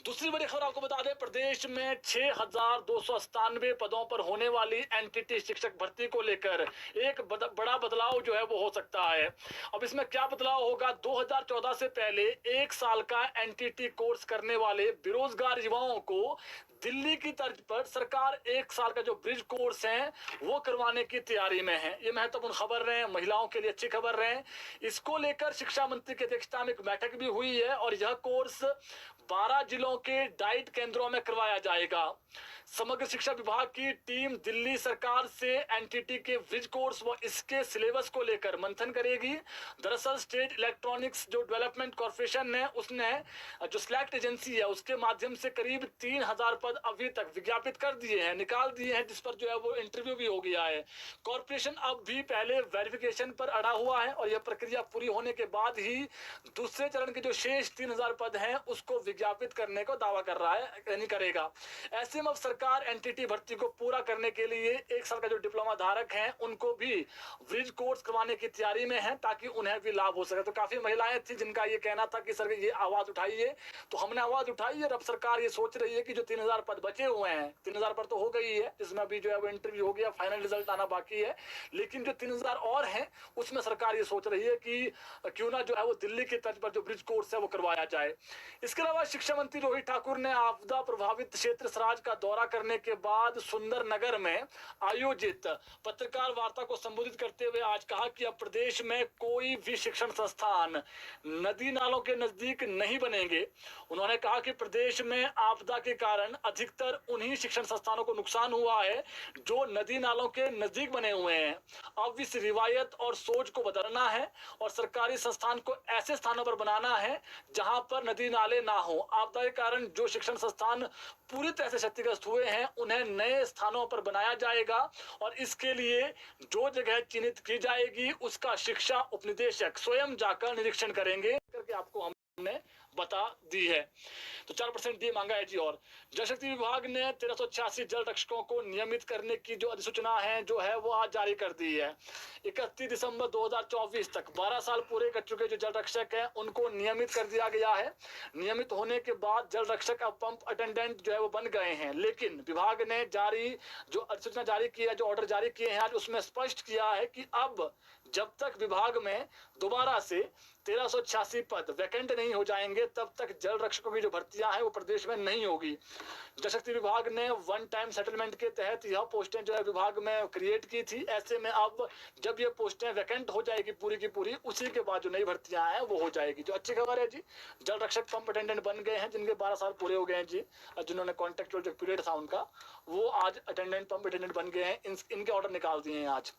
दूसरी बड़ी खबर आपको बता दें, प्रदेश में 6,297 पदों पर होने वाली एनटीटी शिक्षक भर्ती को लेकर एक बड़ा बदलाव जो है वो हो सकता है। अब इसमें क्या बदलाव होगा? 2014 से पहले 1 साल का एनटीटी कोर्स करने वाले बेरोजगार युवाओं को दिल्ली की तर्ज पर सरकार 1 साल का जो ब्रिज कोर्स है वो करवाने की तैयारी में है। ये महत्वपूर्ण खबर रहे, महिलाओं के लिए अच्छी खबर रहे। इसको लेकर शिक्षा मंत्री की अध्यक्षता में एक बैठक भी हुई है और यह कोर्स 12 जिलों के डाइट केंद्रों में करवाया जाएगा। समग्र शिक्षा विभाग की टीम दिल्ली सरकार से एनटीटी के ब्रिज कोर्स व इसके सिलेबस को लेकर मंथन करेगी। दरअसल स्टेट इलेक्ट्रॉनिक्स जो डेवलपमेंट कॉर्पोरेशन है उसने जो सिलेक्ट एजेंसी है उसके माध्यम से करीब 3,000 पद अभी तक विज्ञापित कर दिए हैं, निकाल दिए हैं, जिस पर जो है वो इंटरव्यू भी हो गया है। कॉर्पोरेशन अब भी पहले वेरिफिकेशन पर अड़ा हुआ है और यह प्रक्रिया पूरी होने के बाद ही दूसरे चरण के जो शेष 3,000 पद हैं उसको विज्ञापित करने को दावा कर रहा है, यानी करेगा। ऐसे में अब सरकार एनटीटी भर्ती को पूरा करने के लिए 1 साल का जो डिप्लोमा धारक हैं उनको भी ब्रिज कोर्स करवाने की तैयारी में है ताकि उन्हें भी लाभ हो सके। तो काफी महिलाएं थी जिनका ये कहना था कि सर ये आवाज उठाइए, तो हमने आवाज उठाई है। अब सरकार ये सोच रही है कि जो 3,000 पद बचे हुए हैं, 3,000 पर तो हो गई है, जिसमें अभी जो है वो इंटरव्यू हो गया, फाइनल रिजल्ट आना बाकी है, लेकिन जो 3,000 और हैं उसमें सरकार ये सोच रही है कि क्यों ना जो है वो दिल्ली की तर्ज पर जो ब्रिज कोर्स है वो करवाया जाए। इसके अलावा शिक्षा मंत्री रोहित ठाकुर ने आपदा प्रभावित क्षेत्र सराज का दौरा करने के बाद सुंदरनगर में आयोजित पत्रकार वार्ता को संबोधित करते हुए आज कहा कि अब प्रदेश में कोई भी शिक्षण संस्थान नदी नालों के नजदीक नहीं बनेंगे। उन्होंने कहा कि प्रदेश में आपदा के कारण अधिकतर उन्हीं शिक्षण संस्थानों को नुकसान हुआ है जो नदी नालों के नजदीक बने हुए हैं। अब इस रिवायत और सोच को बदलना है और सरकारी संस्थान को ऐसे स्थानों पर बनाना है जहां पर नदी नाले ना हो। आपदा के कारण जो शिक्षण संस्थान पूरी तरह से क्षतिग्रस्त हुए हैं उन्हें नए स्थानों पर बनाया जाएगा और इसके लिए जो जगह चिन्हित की जाएगी उसका शिक्षा उपनिदेशक स्वयं जाकर निरीक्षण करेंगे करके आपको हमने बता दी है। तो 4% डी मांगा है जी। और जल शक्ति विभाग ने 1386 जल रक्षकों को नियमित करने की जो अधिसूचना है जो है वो आज जारी कर दी है। 31 दिसंबर 2024 तक 12 साल पूरे कर चुके जो जल रक्षक हैं उनको नियमित कर दिया गया है। नियमित होने के बाद जल रक्षक अब पंप अटेंडेंट जो है वो बन गए हैं, लेकिन विभाग ने जारी जो अधिसूचना जारी की है, जो ऑर्डर जारी किए हैं आज, उसमें स्पष्ट किया है कि अब जब तक विभाग में दोबारा से 1386 पद वैकेंट नहीं हो जाएंगे तब तक जल रक्षकों की जो भर्तियां हैं वो प्रदेश में नहीं होगी। जल शक्ति विभाग ने वन टाइम सेटलमेंट के तहत यह पोस्टें जो है विभाग में क्रिएट की थी। ऐसे में अब जब ये पोस्टें वैकेंट हो जाएगी पूरी की पूरी, उसी के बाद जो नई भर्तियां हैं वो हो जाएगी। जो अच्छी खबर है जी, जल रक्षक पंप अटेंडेंट बन गए हैं जिनके 12 साल पूरे हो गए हैं जी, जिन्होंने कॉन्ट्रेक्चुअल जो पीरियड था उनका, वो आज अटेंडेंट पंप अटेंडेंट बन गए हैं। इनके ऑर्डर निकाल दिए हैं आज।